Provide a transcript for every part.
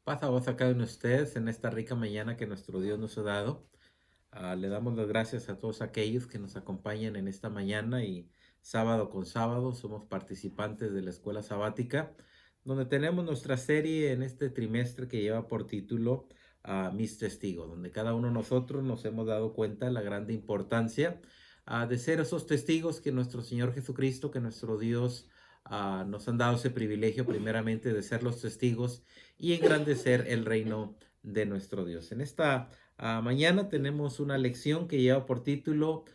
Paz a vos a cada uno de ustedes en esta rica mañana que nuestro Dios nos ha dado. Le damos las gracias a todos aquellos que nos acompañan en esta mañana y sábado con sábado somos participantes de la escuela sabática, donde tenemos nuestra serie en este trimestre que lleva por título Mis Testigos, donde cada uno de nosotros nos hemos dado cuenta de la grande importancia de ser esos testigos que nuestro Señor Jesucristo, que nuestro Dios nos han dado ese privilegio primeramente de ser los testigos y engrandecer el reino de nuestro Dios. En esta mañana tenemos una lección que lleva por título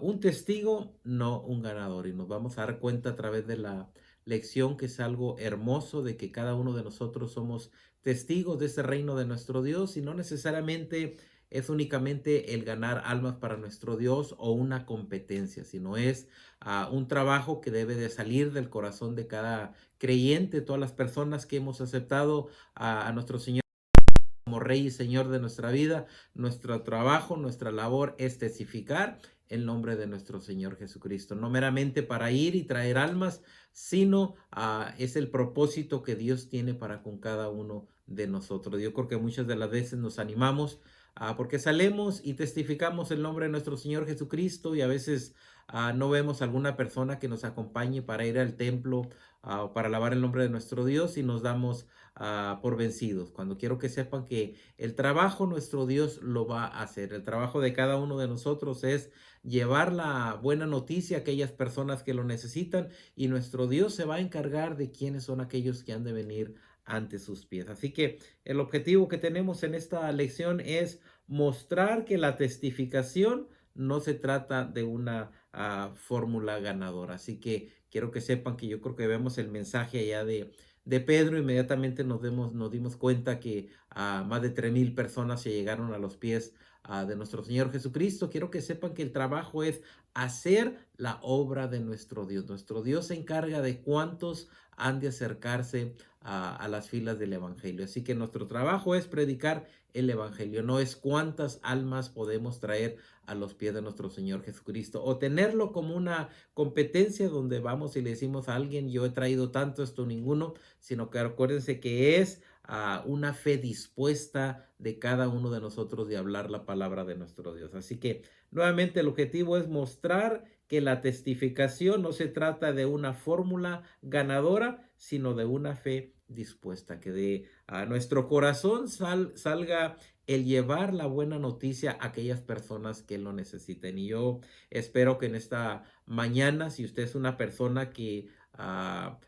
Un testigo, no un ganador. Y nos vamos a dar cuenta a través de la lección que es algo hermoso de que cada uno de nosotros somos testigos de ese reino de nuestro Dios y no necesariamente es únicamente el ganar almas para nuestro Dios o una competencia, sino es un trabajo que debe de salir del corazón de cada creyente, todas las personas que hemos aceptado a nuestro Señor como Rey y Señor de nuestra vida. Nuestro trabajo, nuestra labor es testificar el nombre de nuestro Señor Jesucristo, no meramente para ir y traer almas, sino es el propósito que Dios tiene para con cada uno de nosotros. Yo creo que muchas de las veces nos animamos porque salemos y testificamos el nombre de nuestro Señor Jesucristo y a veces no vemos alguna persona que nos acompañe para ir al templo o para alabar el nombre de nuestro Dios y nos damos por vencidos. Cuando quiero que sepan que el trabajo nuestro Dios lo va a hacer. El trabajo de cada uno de nosotros es llevar la buena noticia a aquellas personas que lo necesitan y nuestro Dios se va a encargar de quiénes son aquellos que han de venir ante sus pies. Así que el objetivo que tenemos en esta lección es mostrar que la testificación no se trata de una fórmula ganadora. Así que quiero que sepan que yo creo que vemos el mensaje allá de Pedro. Inmediatamente nos dimos cuenta que más de 3,000 personas se llegaron a los pies de nuestro Señor Jesucristo. Quiero que sepan que el trabajo es hacer la obra de nuestro Dios. Nuestro Dios se encarga de cuántos han de acercarse a las filas del Evangelio. Así que nuestro trabajo es predicar el Evangelio, no es cuántas almas podemos traer a los pies de nuestro Señor Jesucristo o tenerlo como una competencia donde vamos y le decimos a alguien, yo he traído tanto, esto ninguno, sino que acuérdense que es una fe dispuesta de cada uno de nosotros de hablar la palabra de nuestro Dios. Así que nuevamente el objetivo es mostrar que la testificación no se trata de una fórmula ganadora, sino de una fe dispuesta, que de nuestro corazón salga el llevar la buena noticia a aquellas personas que lo necesiten. Y yo espero que en esta mañana, si usted es una persona que ha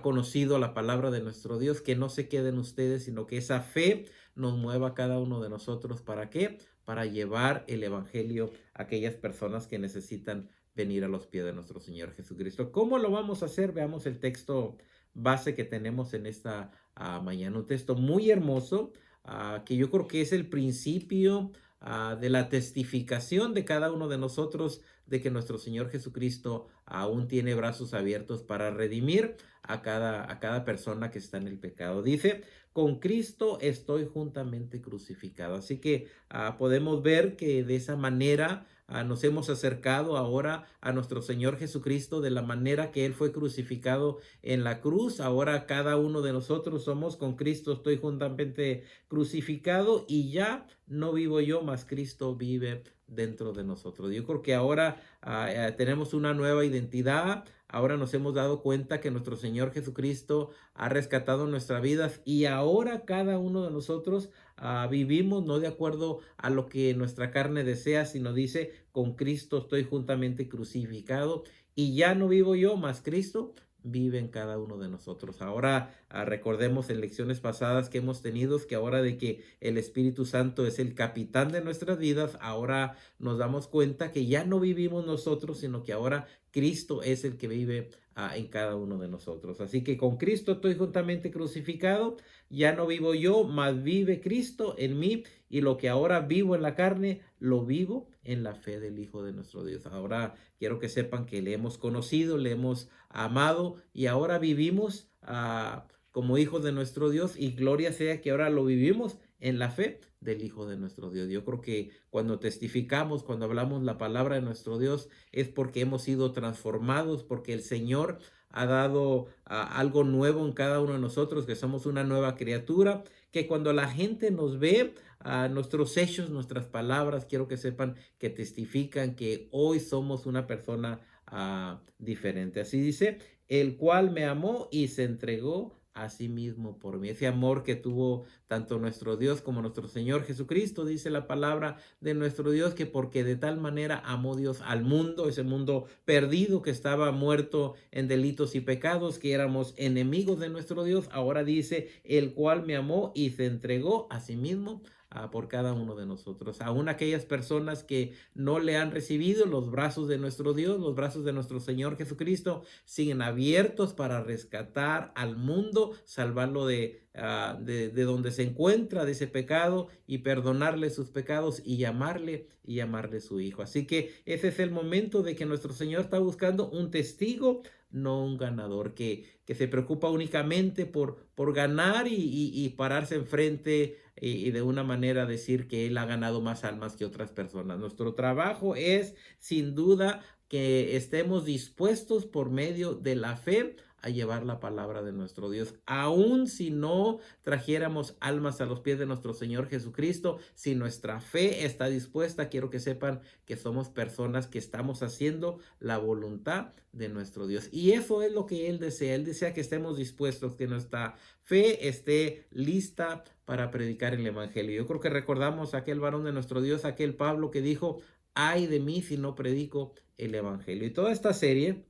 conocido la palabra de nuestro Dios, que no se queden ustedes, sino que esa fe nos mueva a cada uno de nosotros. ¿Para qué? Para llevar el Evangelio a aquellas personas que necesitan venir a los pies de nuestro Señor Jesucristo. ¿Cómo lo vamos a hacer? Veamos el texto base que tenemos en esta mañana. Un texto muy hermoso que yo creo que es el principio de la testificación de cada uno de nosotros de que nuestro Señor Jesucristo aún tiene brazos abiertos para redimir a cada persona que está en el pecado. Dice, con Cristo estoy juntamente crucificado. Así que podemos ver que de esa manera nos hemos acercado ahora a nuestro Señor Jesucristo de la manera que Él fue crucificado en la cruz. Ahora cada uno de nosotros somos con Cristo, estoy juntamente crucificado y ya no vivo yo, mas Cristo vive dentro de nosotros. Yo creo que ahora tenemos una nueva identidad. Ahora nos hemos dado cuenta que nuestro Señor Jesucristo ha rescatado nuestras vidas y ahora cada uno de nosotros vivimos no de acuerdo a lo que nuestra carne desea, sino dice, con Cristo estoy juntamente crucificado y ya no vivo yo, mas Cristo vive en cada uno de nosotros. Ahora recordemos en lecciones pasadas que hemos tenido que ahora de que el Espíritu Santo es el capitán de nuestras vidas, ahora nos damos cuenta que ya no vivimos nosotros, sino que ahora Cristo es el que vive en cada uno de nosotros. Así que con Cristo estoy juntamente crucificado, ya no vivo yo, mas vive Cristo en mí y lo que ahora vivo en la carne, lo vivo en la fe del Hijo de nuestro Dios. Ahora quiero que sepan que le hemos conocido, le hemos amado y ahora vivimos como hijos de nuestro Dios y gloria sea que ahora lo vivimos en la fe del Hijo de nuestro Dios. Yo creo que cuando testificamos, cuando hablamos la palabra de nuestro Dios, es porque hemos sido transformados, porque el Señor ha dado algo nuevo en cada uno de nosotros, que somos una nueva criatura, que cuando la gente nos ve, nuestros hechos, nuestras palabras, quiero que sepan que testifican que hoy somos una persona diferente. Así dice, el cual me amó y se entregó a sí mismo por mí. Ese amor que tuvo tanto nuestro Dios como nuestro Señor Jesucristo, dice la palabra de nuestro Dios, que porque de tal manera amó Dios al mundo, ese mundo perdido que estaba muerto en delitos y pecados, que éramos enemigos de nuestro Dios, ahora dice, el cual me amó y se entregó a sí mismo por cada uno de nosotros. Aún aquellas personas que no le han recibido, los brazos de nuestro Dios, los brazos de nuestro Señor Jesucristo, siguen abiertos para rescatar al mundo, salvarlo de donde se encuentra, de ese pecado, y perdonarle sus pecados y llamarle su hijo. Así que ese es el momento de que nuestro Señor está buscando un testigo, no un ganador, que se preocupa únicamente por ganar y pararse enfrente y de una manera decir que él ha ganado más almas que otras personas. Nuestro trabajo es, sin duda, que estemos dispuestos por medio de la fe a llevar la palabra de nuestro Dios, aun si no trajéramos almas a los pies de nuestro Señor Jesucristo. Si nuestra fe está dispuesta, quiero que sepan que somos personas que estamos haciendo la voluntad de nuestro Dios, y eso es lo que Él desea. Él desea que estemos dispuestos, que nuestra fe esté lista para predicar el evangelio. Yo creo que recordamos a aquel varón de nuestro Dios, aquel Pablo, que dijo: ay de mí si no predico el evangelio. Y toda esta serie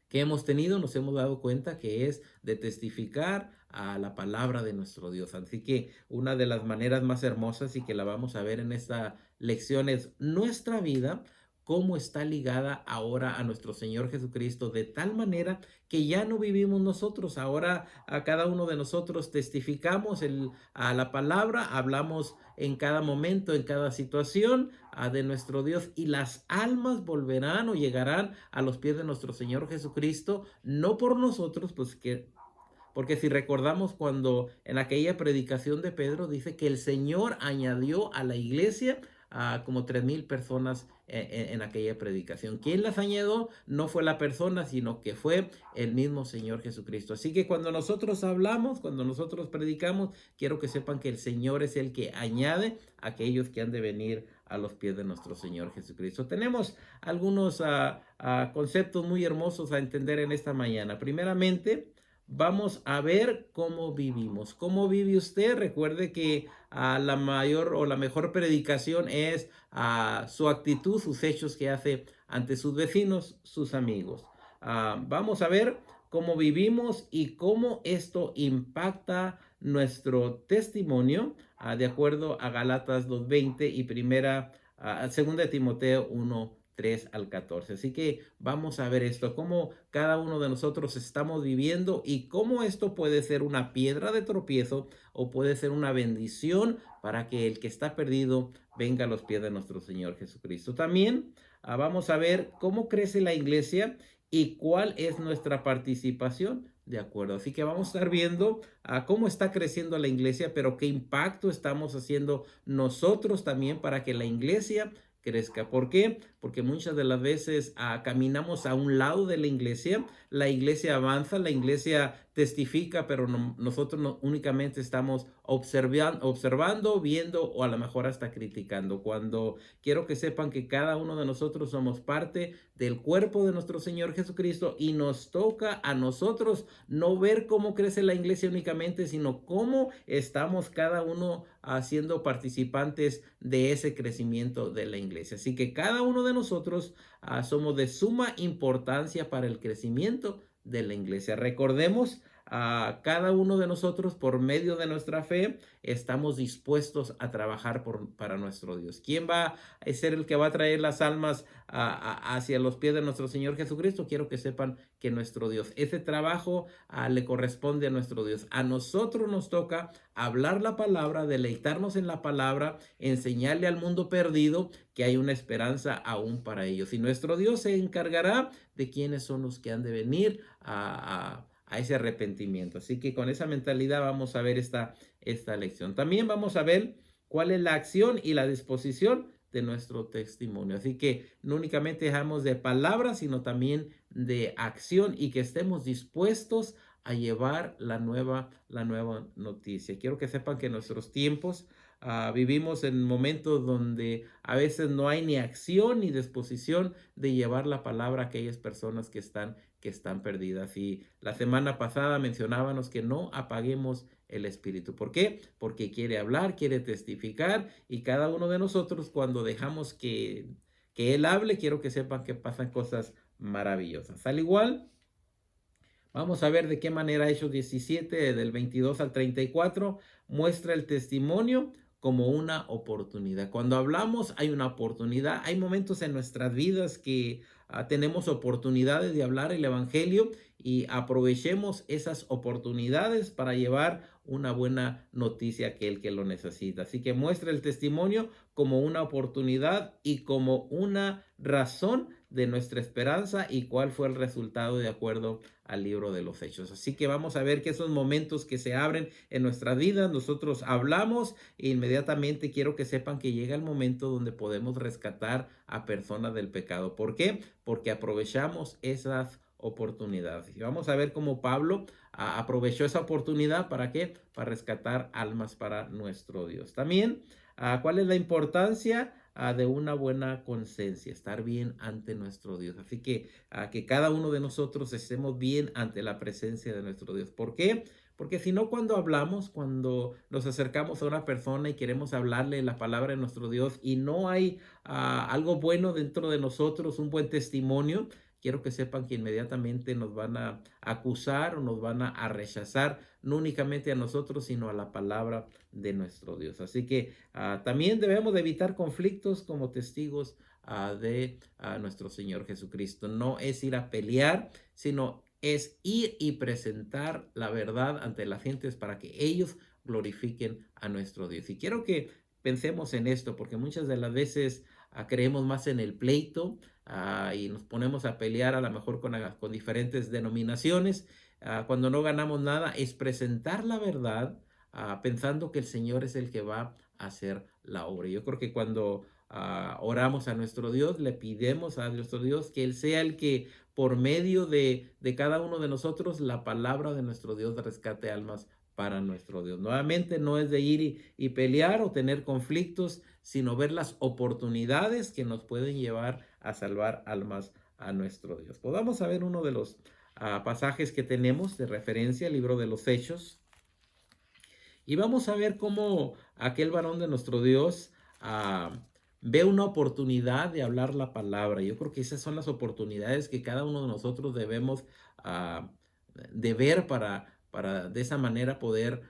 que hemos tenido, nos hemos dado cuenta que es de testificar a la palabra de nuestro Dios. Así que una de las maneras más hermosas, y que la vamos a ver en esta lección, es nuestra vida, cómo está ligada ahora a nuestro Señor Jesucristo, de tal manera que ya no vivimos nosotros. Ahora a cada uno de nosotros testificamos a la palabra, hablamos en cada momento, en cada situación, de nuestro Dios, y las almas volverán o llegarán a los pies de nuestro Señor Jesucristo, no por nosotros, porque si recordamos, cuando en aquella predicación de Pedro dice que el Señor añadió a la iglesia como 3,000 personas en aquella predicación. ¿Quién las añadió? No fue la persona, sino que fue el mismo Señor Jesucristo. Así que cuando nosotros hablamos, cuando nosotros predicamos, quiero que sepan que el Señor es el que añade a aquellos que han de venir a los pies de nuestro Señor Jesucristo. Tenemos algunos conceptos muy hermosos a entender en esta mañana. Primeramente, vamos a ver cómo vivimos. ¿Cómo vive usted? Recuerde que la mayor o la mejor predicación es su actitud, sus hechos que hace ante sus vecinos, sus amigos. Vamos a ver cómo vivimos y cómo esto impacta nuestro testimonio, de acuerdo a Galatas 2:20 y segunda de Timoteo 1:3 al 14. Así que vamos a ver esto, cómo cada uno de nosotros estamos viviendo y cómo esto puede ser una piedra de tropiezo o puede ser una bendición para que el que está perdido venga a los pies de nuestro Señor Jesucristo. También vamos a ver cómo crece la iglesia y cuál es nuestra participación. De acuerdo, así que vamos a estar viendo cómo está creciendo la iglesia, pero qué impacto estamos haciendo nosotros también para que la iglesia crezca. ¿Por qué? Porque muchas de las veces caminamos a un lado de la iglesia avanza, la iglesia testifica, pero nosotros únicamente estamos observando, viendo o a lo mejor hasta criticando. Cuando quiero que sepan que cada uno de nosotros somos parte del cuerpo de nuestro Señor Jesucristo, y nos toca a nosotros no ver cómo crece la iglesia únicamente, sino cómo estamos cada uno siendo participantes de ese crecimiento de la iglesia. Así que cada uno de nosotros somos de suma importancia para el crecimiento de la iglesia. Recordemos, cada uno de nosotros, por medio de nuestra fe, estamos dispuestos a trabajar para nuestro Dios. ¿Quién va a ser el que va a traer las almas hacia los pies de nuestro Señor Jesucristo? Quiero que sepan que nuestro Dios, ese trabajo le corresponde a nuestro Dios. A nosotros nos toca hablar la palabra, deleitarnos en la palabra, enseñarle al mundo perdido que hay una esperanza aún para ellos. Y nuestro Dios se encargará de quiénes son los que han de venir a ese arrepentimiento. Así que con esa mentalidad vamos a ver esta lección. También vamos a ver cuál es la acción y la disposición de nuestro testimonio. Así que no únicamente dejamos de palabras, sino también de acción y que estemos dispuestos a llevar la nueva noticia. Quiero que sepan que en nuestros tiempos vivimos en momentos donde a veces no hay ni acción ni disposición de llevar la palabra a aquellas personas que están perdidas. Y la semana pasada mencionábamos que no apaguemos el espíritu. ¿Por qué? Porque quiere hablar, quiere testificar y cada uno de nosotros cuando dejamos que él hable, quiero que sepan que pasan cosas maravillosas. Al igual, vamos a ver de qué manera Hechos 17, del 22 al 34, muestra el testimonio como una oportunidad. Cuando hablamos hay una oportunidad. Hay momentos en nuestras vidas que tenemos oportunidades de hablar el evangelio y aprovechemos esas oportunidades para llevar una buena noticia a aquel que lo necesita. Así que muestra el testimonio como una oportunidad y como una razón de nuestra esperanza y cuál fue el resultado de acuerdo al libro de los Hechos. Así que vamos a ver que esos momentos que se abren en nuestra vida, nosotros hablamos e inmediatamente quiero que sepan que llega el momento donde podemos rescatar a personas del pecado. ¿Por qué? Porque aprovechamos esas oportunidades. Y vamos a ver cómo Pablo aprovechó esa oportunidad. ¿Para qué? Para rescatar almas para nuestro Dios. También, ¿cuál es la importancia de una buena conciencia? Estar bien ante nuestro Dios. Así que cada uno de nosotros estemos bien ante la presencia de nuestro Dios. ¿Por qué? Porque si no, cuando hablamos, cuando nos acercamos a una persona y queremos hablarle la palabra de nuestro Dios y no hay algo bueno dentro de nosotros, un buen testimonio, quiero que sepan que inmediatamente nos van a acusar o nos van a rechazar, no únicamente a nosotros, sino a la palabra de nuestro Dios. Así que también debemos de evitar conflictos como testigos de nuestro Señor Jesucristo. No es ir a pelear, sino es ir y presentar la verdad ante las gentes para que ellos glorifiquen a nuestro Dios. Y quiero que pensemos en esto, porque muchas de las veces creemos más en el pleito y nos ponemos a pelear a lo mejor con diferentes denominaciones. Cuando no ganamos nada, es presentar la verdad pensando que el Señor es el que va a hacer la obra. Yo creo que cuando oramos a nuestro Dios, le pidemos a nuestro Dios que Él sea el que por medio de cada uno de nosotros, la palabra de nuestro Dios rescate almas para nuestro Dios. Nuevamente, no es de ir y pelear o tener conflictos, sino ver las oportunidades que nos pueden llevar a salvar almas a nuestro Dios. Podamos ver uno de los pasajes que tenemos de referencia, el libro de los Hechos, y vamos a ver cómo aquel varón de nuestro Dios ve una oportunidad de hablar la palabra. Yo creo que esas son las oportunidades que cada uno de nosotros debemos de ver para de esa manera poder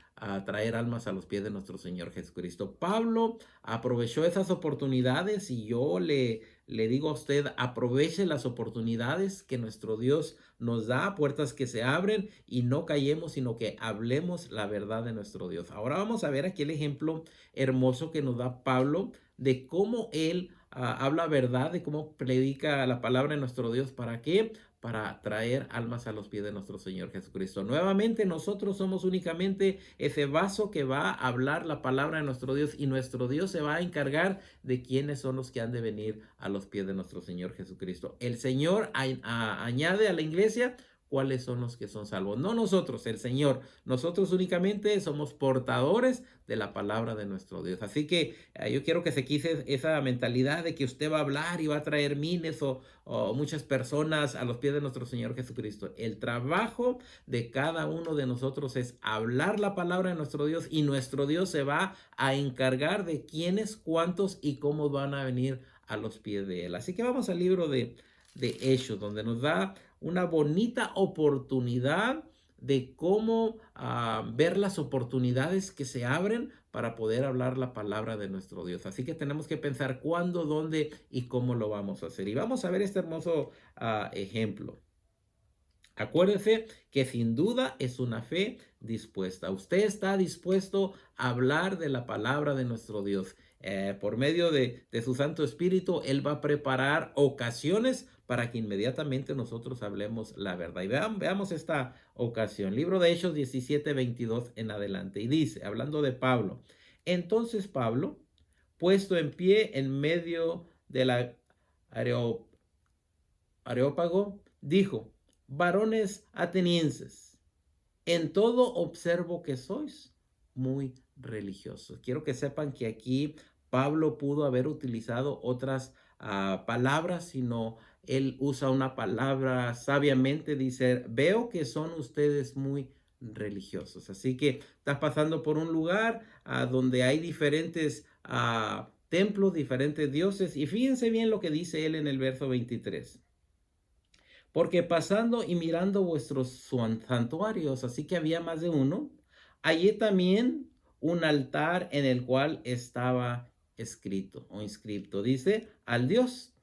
traer almas a los pies de nuestro Señor Jesucristo. Pablo aprovechó esas oportunidades y yo le digo a usted, aproveche las oportunidades que nuestro Dios nos da, puertas que se abren y no callemos, sino que hablemos la verdad de nuestro Dios. Ahora vamos a ver aquí el ejemplo hermoso que nos da Pablo de cómo él habla verdad, de cómo predica la palabra de nuestro Dios. ¿Para qué? Para traer almas a los pies de nuestro Señor Jesucristo. Nuevamente, nosotros somos únicamente ese vaso que va a hablar la palabra de nuestro Dios y nuestro Dios se va a encargar de quiénes son los que han de venir a los pies de nuestro Señor Jesucristo. El Señor añade a la iglesia cuáles son los que son salvos. No nosotros, el Señor. Nosotros únicamente somos portadores de la palabra de nuestro Dios. Así que yo quiero que se quite esa mentalidad de que usted va a hablar y va a traer miles o muchas personas a los pies de nuestro Señor Jesucristo. El trabajo de cada uno de nosotros es hablar la palabra de nuestro Dios y nuestro Dios se va a encargar de quiénes, cuántos y cómo van a venir a los pies de Él. Así que vamos al libro de Hechos, donde nos da una bonita oportunidad de cómo ver las oportunidades que se abren para poder hablar la palabra de nuestro Dios. Así que tenemos que pensar cuándo, dónde y cómo lo vamos a hacer. Y vamos a ver este hermoso ejemplo. Acuérdese que sin duda es una fe dispuesta. Usted está dispuesto a hablar de la palabra de nuestro Dios. Por medio de su Santo Espíritu, Él va a preparar ocasiones para que inmediatamente nosotros hablemos la verdad. Y veamos esta ocasión. Libro de Hechos 17:22 en adelante. Y dice, hablando de Pablo, entonces Pablo, puesto en pie en medio de la Areópago, dijo: varones atenienses, en todo observo que sois muy religiosos. Quiero que sepan que aquí Pablo pudo haber utilizado otras palabras, sino él usa una palabra sabiamente, dice: veo que son ustedes muy religiosos. Así que estás pasando por un lugar donde hay diferentes templos, diferentes dioses, y fíjense bien lo que dice él en el verso 23. Porque pasando y mirando vuestros santuarios, así que había más de uno, hallé también un altar en el cual estaba escrito o inscrito, dice: al Dios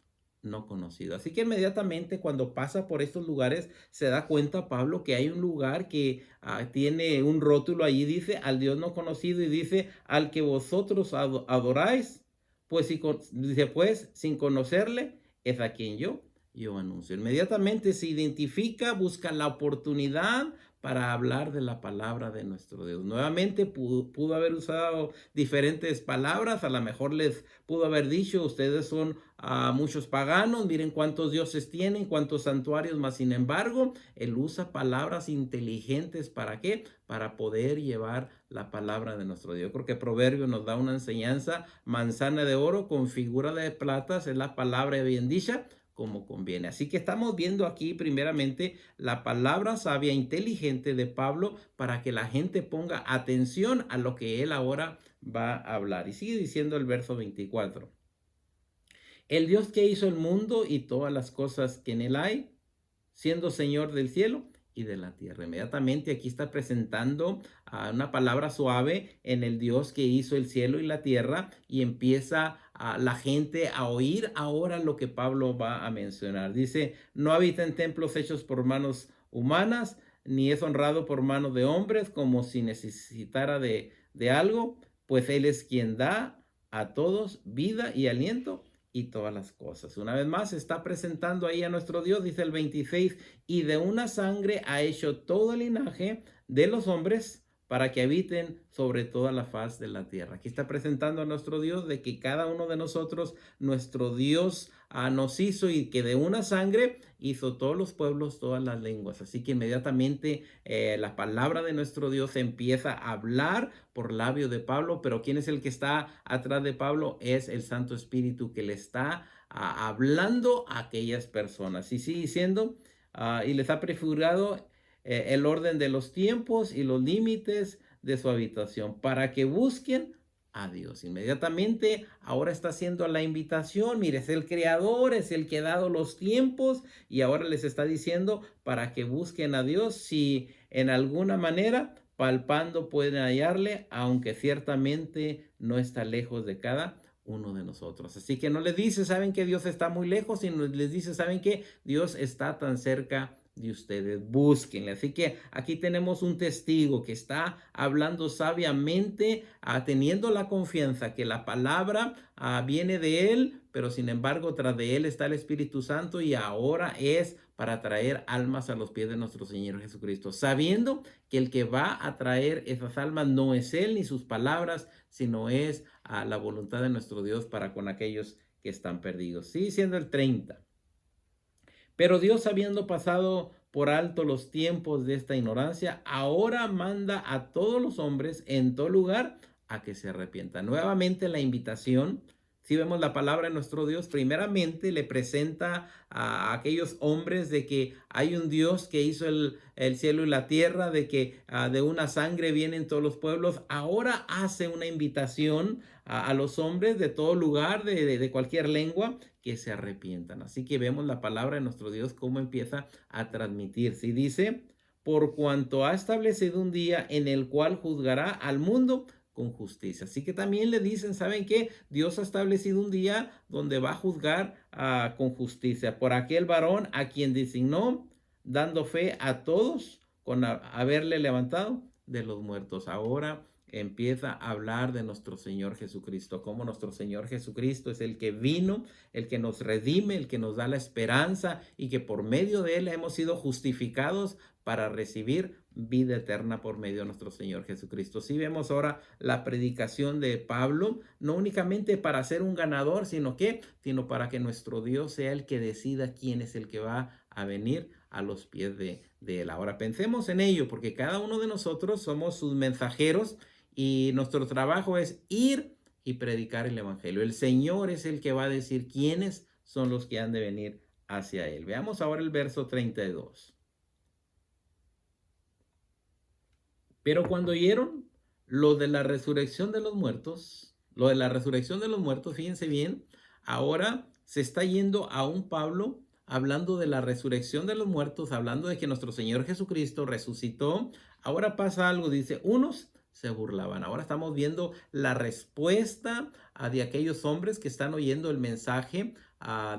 no conocido. Así que inmediatamente cuando pasa por estos lugares se da cuenta Pablo que hay un lugar que tiene un rótulo allí, dice: al Dios no conocido, y dice: al que vosotros adoráis, pues, dice, pues sin conocerle es a quien yo anuncio. Inmediatamente se identifica, busca la oportunidad para hablar de la palabra de nuestro Dios. Nuevamente pudo haber usado diferentes palabras, a lo mejor les pudo haber dicho: ustedes son muchos paganos, miren cuántos dioses tienen, cuántos santuarios, más sin embargo, él usa palabras inteligentes. ¿Para qué? Para poder llevar la palabra de nuestro Dios. Yo creo que Proverbio nos da una enseñanza: manzana de oro con figura de plata es la palabra bien dicha, como conviene. Así que estamos viendo aquí primeramente la palabra sabia, inteligente de Pablo, para que la gente ponga atención a lo que él ahora va a hablar. Y sigue diciendo el verso 24. El Dios que hizo el mundo y todas las cosas que en él hay, siendo Señor del cielo y de la tierra. Inmediatamente aquí está presentando una palabra suave en el Dios que hizo el cielo y la tierra, y empieza la gente a oír ahora lo que Pablo va a mencionar. Dice: no habita en templos hechos por manos humanas, ni es honrado por manos de hombres como si necesitara de algo, pues Él es quien da a todos vida y aliento y todas las cosas. Una vez más está presentando ahí a nuestro Dios, dice el 26: y de una sangre ha hecho todo el linaje de los hombres para que habiten sobre toda la faz de la tierra. Aquí está presentando a nuestro Dios, de que cada uno de nosotros, nuestro Dios nos hizo, y que de una sangre hizo todos los pueblos, todas las lenguas. Así que inmediatamente la palabra de nuestro Dios empieza a hablar por labio de Pablo, pero ¿quién es el que está atrás de Pablo? Es el Santo Espíritu que le está hablando a aquellas personas. Y sigue diciendo: y les ha prefigurado el orden de los tiempos y los límites de su habitación, para que busquen a Dios. Inmediatamente ahora está haciendo la invitación. Mire, es el creador, es el que ha dado los tiempos, y ahora les está diciendo para que busquen a Dios, si en alguna manera palpando pueden hallarle, aunque ciertamente no está lejos de cada uno de nosotros. Así que no les dice: saben que Dios está muy lejos, sino les dice: saben que Dios está tan cerca de ustedes, búsquenle. Así que aquí tenemos un testigo que está hablando sabiamente, teniendo la confianza que la palabra viene de él, pero sin embargo tras de él está el Espíritu Santo, y ahora es para traer almas a los pies de nuestro Señor Jesucristo, sabiendo que el que va a traer esas almas no es él ni sus palabras, sino es la voluntad de nuestro Dios para con aquellos que están perdidos. Sigue siendo el 30. Pero Dios, habiendo pasado por alto los tiempos de esta ignorancia, ahora manda a todos los hombres en todo lugar a que se arrepientan. Nuevamente la invitación. Si vemos la palabra de nuestro Dios, primeramente le presenta a aquellos hombres de que hay un Dios que hizo el cielo y la tierra, de que de una sangre vienen todos los pueblos. Ahora hace una invitación a los hombres de todo lugar, de cualquier lengua, que se arrepientan. Así que vemos la palabra de nuestro Dios cómo empieza a transmitirse. Y dice: por cuanto ha establecido un día en el cual juzgará al mundo con justicia. Así que también le dicen: ¿saben qué? Dios ha establecido un día donde va a juzgar con justicia por aquel varón a quien designó, dando fe a todos con haberle levantado de los muertos. Ahora empieza a hablar de nuestro Señor Jesucristo, como nuestro Señor Jesucristo es el que vino, el que nos redime, el que nos da la esperanza, y que por medio de él hemos sido justificados para recibir vida eterna por medio de nuestro Señor Jesucristo. Si vemos ahora la predicación de Pablo, no únicamente para ser un ganador, sino para que nuestro Dios sea el que decida quién es el que va a venir a los pies de él. Ahora pensemos en ello, porque cada uno de nosotros somos sus mensajeros y nuestro trabajo es ir y predicar el evangelio. El Señor es el que va a decir quiénes son los que han de venir hacia él. Veamos ahora el verso 32. Pero cuando oyeron lo de la resurrección de los muertos, fíjense bien, ahora se está yendo a un Pablo hablando de la resurrección de los muertos, hablando de que nuestro Señor Jesucristo resucitó. Ahora pasa algo, dice, unos se burlaban. Ahora estamos viendo la respuesta de aquellos hombres que están oyendo el mensaje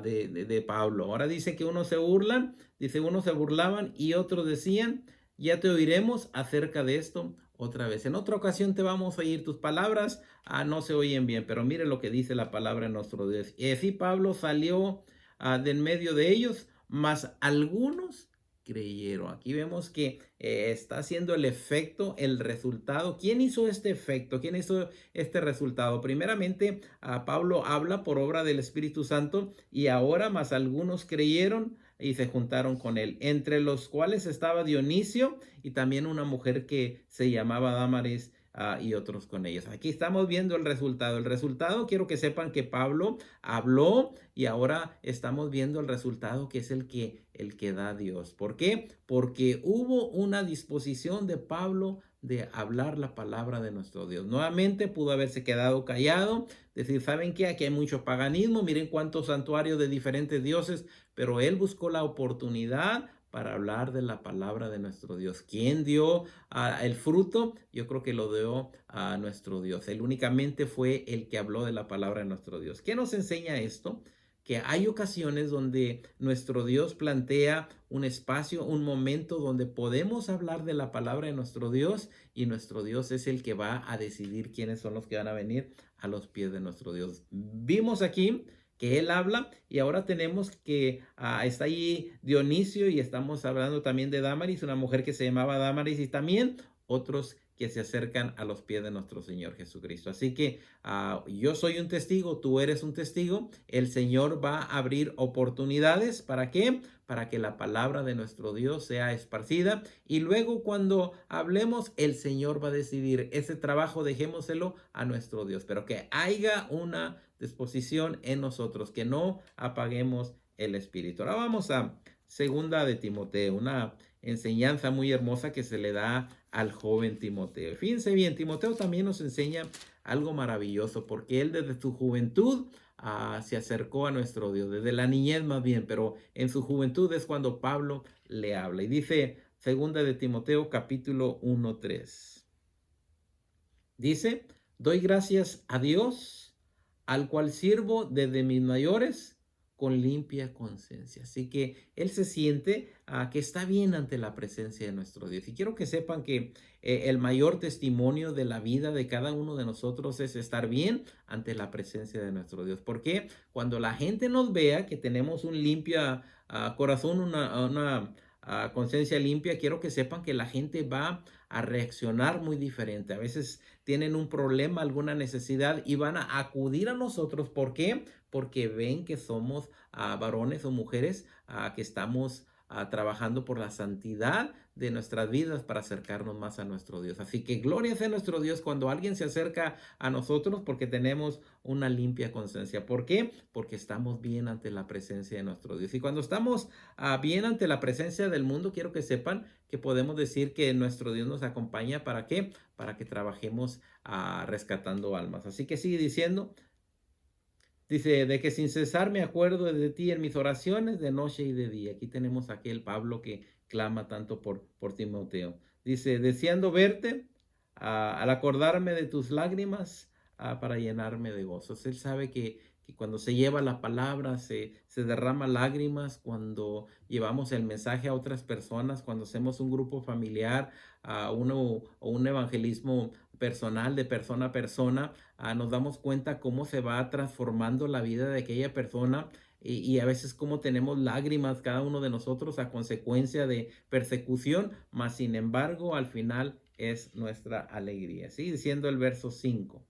de Pablo. Ahora dice que unos se burlan, dice unos se burlaban y otros decían, ya te oiremos acerca de esto otra vez. En otra ocasión te vamos a oír tus palabras. No se oyen bien, pero mire lo que dice la palabra de nuestro Dios. Y así Pablo salió de en medio de ellos, mas algunos creyeron. Aquí vemos que está haciendo el efecto, el resultado. ¿Quién hizo este efecto? ¿Quién hizo este resultado? Primeramente, Pablo habla por obra del Espíritu Santo y ahora más algunos creyeron y se juntaron con él, entre los cuales estaba Dionisio y también una mujer que se llamaba Dámaris, y otros con ellos. Aquí estamos viendo el resultado. El resultado, quiero que sepan que Pablo habló y ahora estamos viendo el resultado que es el que da Dios. ¿Por qué? Porque hubo una disposición de Pablo de hablar la palabra de nuestro Dios. Nuevamente pudo haberse quedado callado, decir, ¿saben qué? Aquí hay mucho paganismo, miren cuántos santuarios de diferentes dioses, pero él buscó la oportunidad para hablar de la palabra de nuestro Dios. ¿Quién dio el fruto? Yo creo que lo dio a nuestro Dios. Él únicamente fue el que habló de la palabra de nuestro Dios. ¿Qué nos enseña esto? Que hay ocasiones donde nuestro Dios plantea un espacio, un momento donde podemos hablar de la palabra de nuestro Dios y nuestro Dios es el que va a decidir quiénes son los que van a venir a los pies de nuestro Dios. Vimos aquí que él habla y ahora tenemos que está allí Dionisio y estamos hablando también de Dámaris, una mujer que se llamaba Dámaris y también otros que se acercan a los pies de nuestro Señor Jesucristo. Así que yo soy un testigo, tú eres un testigo, el Señor va a abrir oportunidades, ¿para qué? Para que la palabra de nuestro Dios sea esparcida y luego cuando hablemos el Señor va a decidir ese trabajo, dejémoselo a nuestro Dios, pero que haya una disposición en nosotros, que no apaguemos el espíritu. Ahora vamos a segunda de Timoteo, una enseñanza muy hermosa que se le da al joven Timoteo. Fíjense bien, Timoteo también nos enseña algo maravilloso, porque él desde su juventud se acercó a nuestro Dios, desde la niñez más bien, pero en su juventud es cuando Pablo le habla. Y dice, segunda de Timoteo, capítulo 1:3. Dice, doy gracias a Dios, al cual sirvo desde mis mayores con limpia conciencia. Así que él se siente que está bien ante la presencia de nuestro Dios. Y quiero que sepan que el mayor testimonio de la vida de cada uno de nosotros es estar bien ante la presencia de nuestro Dios. Porque cuando la gente nos vea que tenemos un limpio corazón, una conciencia limpia, quiero que sepan que la gente va a reaccionar muy diferente. A veces tienen un problema, alguna necesidad y van a acudir a nosotros. ¿Por qué? Porque ven que somos varones o mujeres que estamos trabajando por la santidad de nuestras vidas para acercarnos más a nuestro Dios. Así que gloria sea nuestro Dios cuando alguien se acerca a nosotros porque tenemos una limpia conciencia. ¿Por qué? Porque estamos bien ante la presencia de nuestro Dios. Y cuando estamos bien ante la presencia del mundo, quiero que sepan que podemos decir que nuestro Dios nos acompaña. ¿Para qué? Para que trabajemos rescatando almas. Así que sigue diciendo, dice, de que sin cesar me acuerdo de ti en mis oraciones de noche y de día. Aquí tenemos a aquel Pablo que clama tanto por Timoteo. Dice, deseando verte, al acordarme de tus lágrimas, para llenarme de gozos. Él sabe que cuando se lleva la palabra, se derrama lágrimas, cuando llevamos el mensaje a otras personas, cuando hacemos un grupo familiar, o un evangelismo personal de persona a persona, nos damos cuenta cómo se va transformando la vida de aquella persona. y a veces como tenemos lágrimas cada uno de nosotros a consecuencia de persecución, mas sin embargo al final es nuestra alegría. Sigue diciendo el verso 5.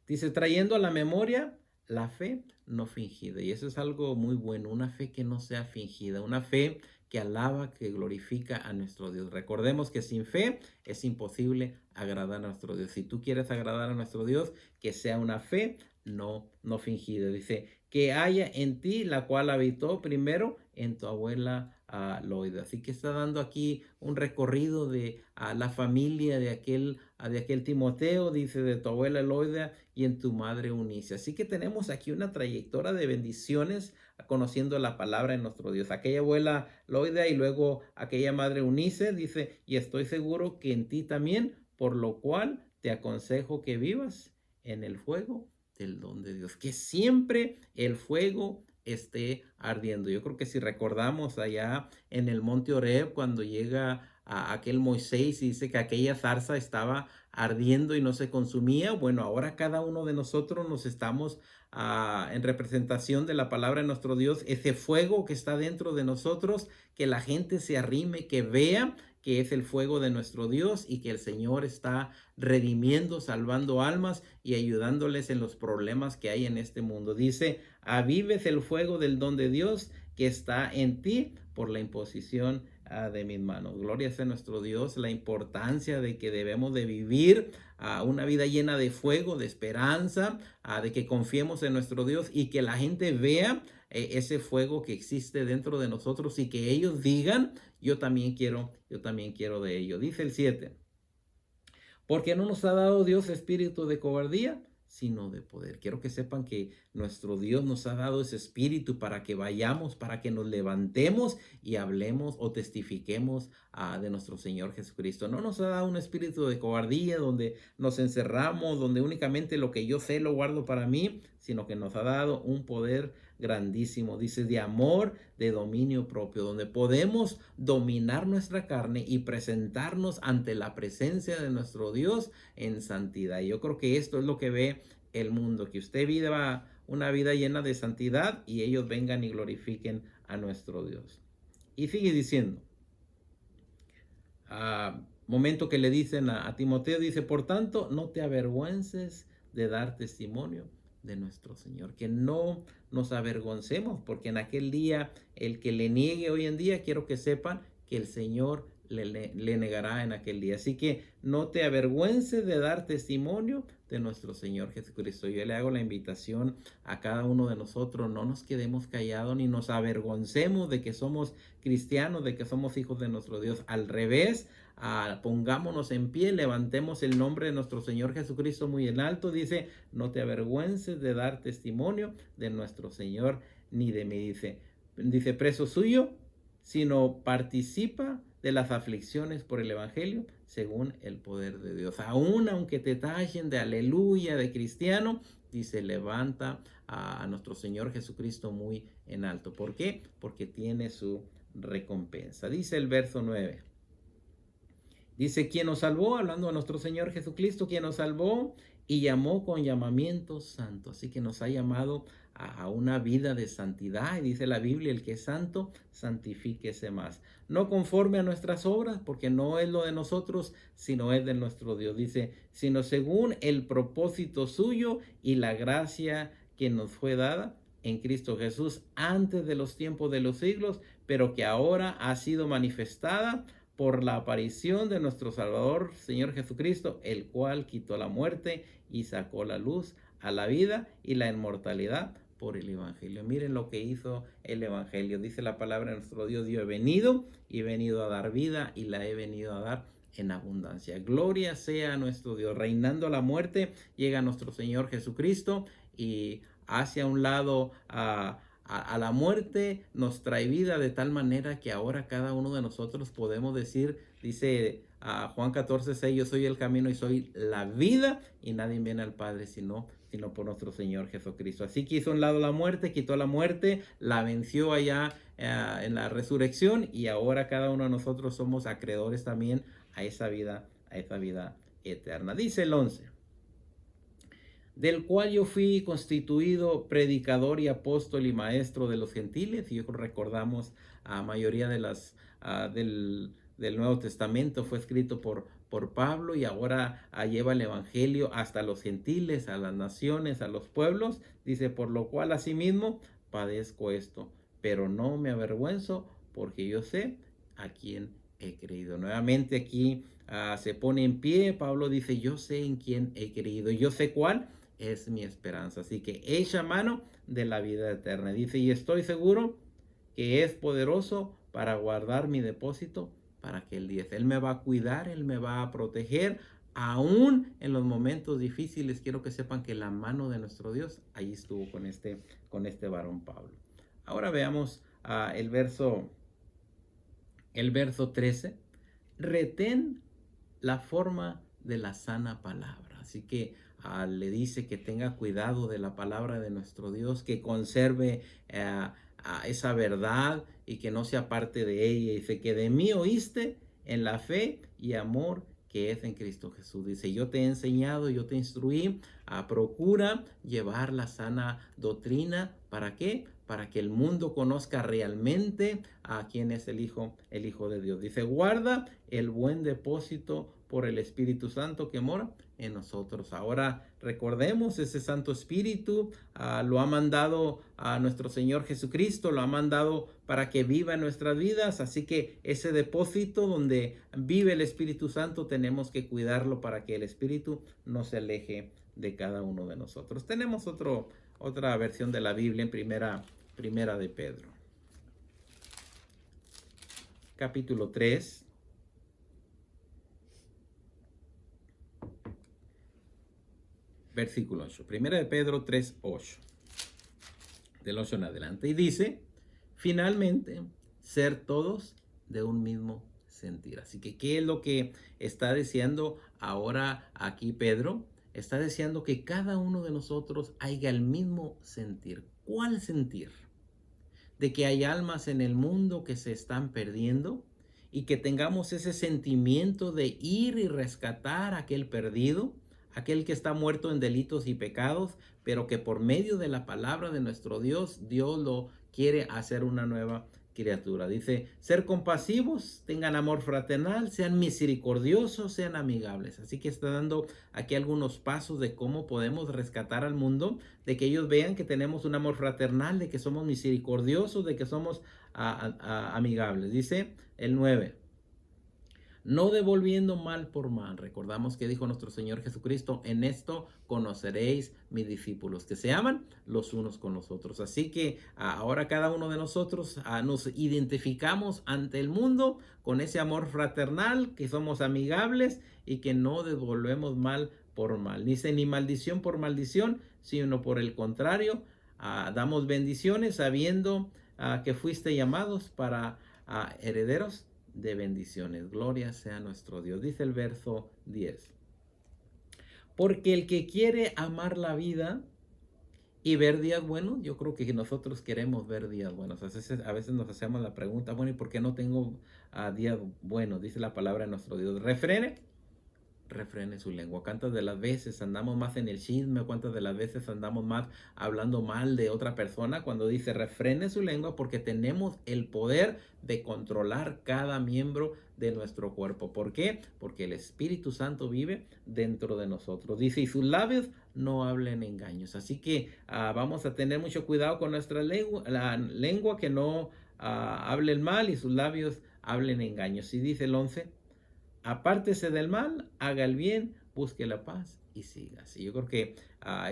Dice, trayendo a la memoria la fe no fingida. Y eso es algo muy bueno, una fe que no sea fingida, una fe que alaba, que glorifica a nuestro Dios. Recordemos que sin fe es imposible agradar a nuestro Dios. Si tú quieres agradar a nuestro Dios, que sea una fe no fingida. Dice, que haya en ti la cual habitó primero en tu abuela Loida. Así que está dando aquí un recorrido de la familia de aquel Timoteo, dice de tu abuela Loida y en tu madre Eunice. Así que tenemos aquí una trayectoria de bendiciones conociendo la palabra de nuestro Dios. Aquella abuela Loida y luego aquella madre Eunice dice, y estoy seguro que en ti también, por lo cual te aconsejo que vivas en el fuego del don de Dios, que siempre el fuego esté ardiendo. Yo creo que si recordamos allá en el monte Horeb, cuando llega a aquel Moisés y dice que aquella zarza estaba ardiendo y no se consumía, bueno, ahora cada uno de nosotros nos estamos en representación de la palabra de nuestro Dios, ese fuego que está dentro de nosotros, que la gente se arrime, que vea que es el fuego de nuestro Dios y que el Señor está redimiendo, salvando almas y ayudándoles en los problemas que hay en este mundo. Dice, avives el fuego del don de Dios que está en ti por la imposición de mis manos. Gloria sea nuestro Dios, la importancia de que debemos de vivir una vida llena de fuego, de esperanza, de que confiemos en nuestro Dios y que la gente vea ese fuego que existe dentro de nosotros y que ellos digan, yo también quiero de ello. Dice el 7. Porque no nos ha dado Dios espíritu de cobardía, sino de poder. Quiero que sepan que nuestro Dios nos ha dado ese espíritu para que vayamos, para que nos levantemos y hablemos o testifiquemos de nuestro Señor Jesucristo. No nos ha dado un espíritu de cobardía donde nos encerramos, donde únicamente lo que yo sé lo guardo para mí, sino que nos ha dado un poder grandísimo, dice, de amor, de dominio propio, donde podemos dominar nuestra carne y presentarnos ante la presencia de nuestro Dios en santidad. Y yo creo que esto es lo que ve el mundo, que usted viva una vida llena de santidad y ellos vengan y glorifiquen a nuestro Dios. Y sigue diciendo, momento que le dicen a Timoteo, dice, por tanto, no te avergüences de dar testimonio de nuestro Señor, que no nos avergoncemos, porque en aquel día, el que le niegue hoy en día, quiero que sepan que el Señor le negará en aquel día. Así que no te avergüences de dar testimonio de nuestro Señor Jesucristo. Yo le hago la invitación a cada uno de nosotros, no nos quedemos callados ni nos avergoncemos de que somos cristianos, de que somos hijos de nuestro Dios. Al revés, pongámonos en pie, levantemos el nombre de nuestro Señor Jesucristo muy en alto. Dice, no te avergüences de dar testimonio de nuestro Señor ni de mí. Dice preso suyo, sino participa de las aflicciones por el Evangelio según el poder de Dios. Aún aunque te tachen de aleluya, de cristiano, dice, levanta a nuestro Señor Jesucristo muy en alto. ¿Por qué? Porque tiene su recompensa. Dice el verso 9. Dice, quien nos salvó, hablando a nuestro Señor Jesucristo, quien nos salvó y llamó con llamamiento santo. Así que nos ha llamado a una vida de santidad. Y dice la Biblia, el que es santo, santifíquese más. No conforme a nuestras obras, porque no es lo de nosotros, sino es de nuestro Dios. Dice, sino según el propósito suyo y la gracia que nos fue dada en Cristo Jesús antes de los tiempos de los siglos, pero que ahora ha sido manifestada por la aparición de nuestro Salvador, Señor Jesucristo, el cual quitó la muerte y sacó la luz a la vida y la inmortalidad por el Evangelio. Miren lo que hizo el Evangelio. Dice la palabra de nuestro Dios, yo he venido y he venido a dar vida y la he venido a dar en abundancia. Gloria sea a nuestro Dios. Reinando la muerte, llega nuestro Señor Jesucristo y hacia un lado a la muerte nos trae vida de tal manera que ahora cada uno de nosotros podemos decir, dice Juan 14:6, yo soy el camino y soy la vida y nadie viene al Padre sino por nuestro Señor Jesucristo. Así que hizo a un lado la muerte, quitó la muerte, la venció allá en la resurrección y ahora cada uno de nosotros somos acreedores también a esa vida eterna. Dice el 11. del cual yo fui constituido predicador y apóstol y maestro de los gentiles. Y recordamos a mayoría de del Nuevo Testamento fue escrito por Pablo, y ahora lleva el evangelio hasta los gentiles, a las naciones, a los pueblos. Dice, por lo cual asimismo padezco esto, pero no me avergüenzo, porque yo sé a quién he creído. Nuevamente aquí se pone en pie. Pablo dice, yo sé en quién he creído, yo sé cuál es mi esperanza. Así que echa mano de la vida eterna. Dice, y estoy seguro que es poderoso para guardar mi depósito para aquel día. Él me va a cuidar, Él me va a proteger, aún en los momentos difíciles. Quiero que sepan que la mano de nuestro Dios ahí estuvo con este varón Pablo. Ahora veamos el verso 13. Retén la forma de la sana palabra. Así que le dice que tenga cuidado de la palabra de nuestro Dios, que conserve esa verdad y que no se aparte de ella. Dice que de mí oíste en la fe y amor que es en Cristo Jesús. Dice, yo te he enseñado, yo te instruí, procura llevar la sana doctrina. ¿Para qué? Para que el mundo conozca realmente a quién es el Hijo de Dios. Dice, guarda el buen depósito por el Espíritu Santo que mora en nosotros. Ahora recordemos, ese Santo Espíritu lo ha mandado a nuestro Señor Jesucristo, lo ha mandado para que viva en nuestras vidas. Así que ese depósito donde vive el Espíritu Santo tenemos que cuidarlo para que el Espíritu no se aleje de cada uno de nosotros. Tenemos otra versión de la Biblia en primera de Pedro. Capítulo 3. Versículo 8. Primera de Pedro 3, 8. Del 8 en adelante. Y dice, finalmente, ser todos de un mismo sentir. Así que, ¿qué es lo que está deseando ahora aquí Pedro? Está deseando que cada uno de nosotros haya el mismo sentir. ¿Cuál sentir? De que hay almas en el mundo que se están perdiendo y que tengamos ese sentimiento de ir y rescatar a aquel perdido, aquel que está muerto en delitos y pecados, pero que por medio de la palabra de nuestro Dios, Dios lo quiere hacer una nueva criatura. Dice, ser compasivos, tengan amor fraternal, sean misericordiosos, sean amigables. Así que está dando aquí algunos pasos de cómo podemos rescatar al mundo, de que ellos vean que tenemos un amor fraternal, de que somos misericordiosos, de que somos amigables. Dice el 9. No devolviendo mal por mal. Recordamos que dijo nuestro Señor Jesucristo, en esto conoceréis mis discípulos, que se aman los unos con los otros. Así que ahora cada uno de nosotros nos identificamos ante el mundo con ese amor fraternal, que somos amigables y que no devolvemos mal por mal. Dice, ni maldición por maldición, sino por el contrario, damos bendiciones sabiendo que fuiste llamados para herederos de bendiciones. Gloria sea nuestro Dios. Dice el verso 10. Porque el que quiere amar la vida y ver días buenos, yo creo que nosotros queremos ver días buenos. A veces nos hacemos la pregunta, bueno, ¿y por qué no tengo días buenos? Dice la palabra de nuestro Dios. Refrene su lengua. ¿Cuántas de las veces andamos más en el chisme? ¿Cuántas de las veces andamos más hablando mal de otra persona? Cuando dice refrene su lengua, porque tenemos el poder de controlar cada miembro de nuestro cuerpo. ¿Por qué? Porque el Espíritu Santo vive dentro de nosotros. Dice, y sus labios no hablen engaños. Así que vamos a tener mucho cuidado con nuestra lengua, la lengua que no hable el mal y sus labios hablen engaños. Y dice el 11. Apártese del mal, haga el bien, busque la paz y siga. Sí, yo creo que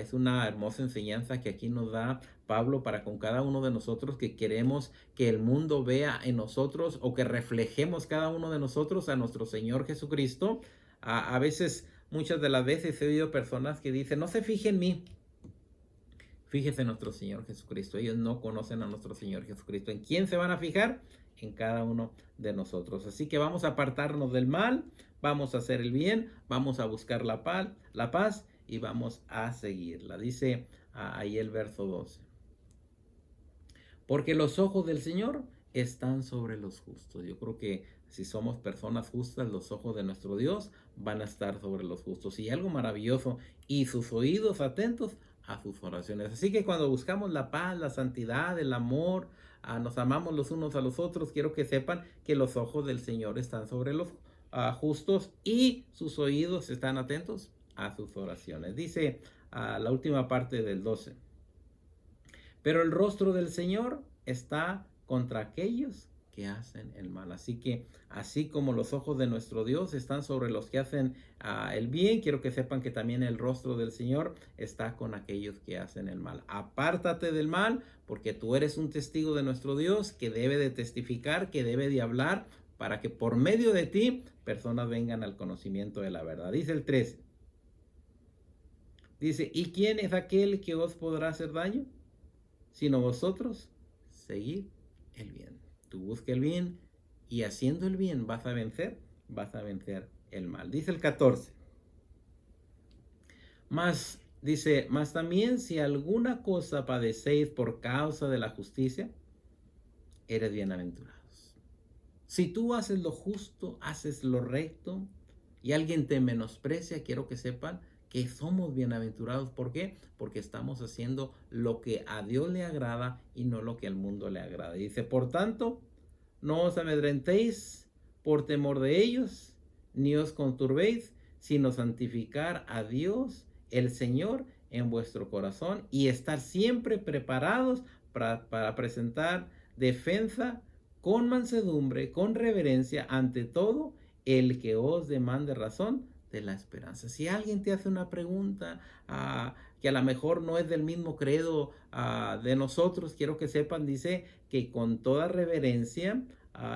es una hermosa enseñanza que aquí nos da Pablo para con cada uno de nosotros que queremos que el mundo vea en nosotros, o que reflejemos cada uno de nosotros a nuestro Señor Jesucristo. A veces, muchas de las veces he oído personas que dicen, no se fije en mí, fíjese en nuestro Señor Jesucristo. Ellos no conocen a nuestro Señor Jesucristo. ¿En quién se van a fijar? En cada uno de nosotros. Así que vamos a apartarnos del mal, vamos a hacer el bien, vamos a buscar la paz y vamos a seguirla. Dice ahí el verso 12. Porque los ojos del Señor están sobre los justos. Yo creo que si somos personas justas, los ojos de nuestro Dios van a estar sobre los justos. Y algo maravilloso, y sus oídos atentos a sus oraciones. Así que cuando buscamos la paz, la santidad, el amor, nos amamos los unos a los otros, quiero que sepan que los ojos del Señor están sobre los justos y sus oídos están atentos a sus oraciones. Dice la última parte del 12. Pero el rostro del Señor está contra aquellos que hacen el mal. Así que, así como los ojos de nuestro Dios están sobre los que hacen el bien, quiero que sepan que también el rostro del Señor está con aquellos que hacen el mal. Apártate del mal, porque tú eres un testigo de nuestro Dios que debe de testificar, que debe de hablar, para que por medio de ti personas vengan al conocimiento de la verdad. Dice el 13. Dice, ¿y quién es aquel que os podrá hacer daño? Sino vosotros seguid el bien. Tú busca el bien y haciendo el bien vas a vencer el mal. Dice el 14. Mas también si alguna cosa padecéis por causa de la justicia, eres bienaventurados. Si tú haces lo justo, haces lo recto y alguien te menosprecia, quiero que sepan que somos bienaventurados. ¿Por qué? Porque estamos haciendo lo que a Dios le agrada y no lo que al mundo le agrada. Dice, por tanto, no os amedrentéis por temor de ellos, ni os conturbéis, sino santificar a Dios, el Señor, en vuestro corazón y estar siempre preparados para presentar defensa con mansedumbre, con reverencia, ante todo el que os demande razón de la esperanza. Si alguien te hace una pregunta que a lo mejor no es del mismo credo de nosotros, quiero que sepan, dice que con toda reverencia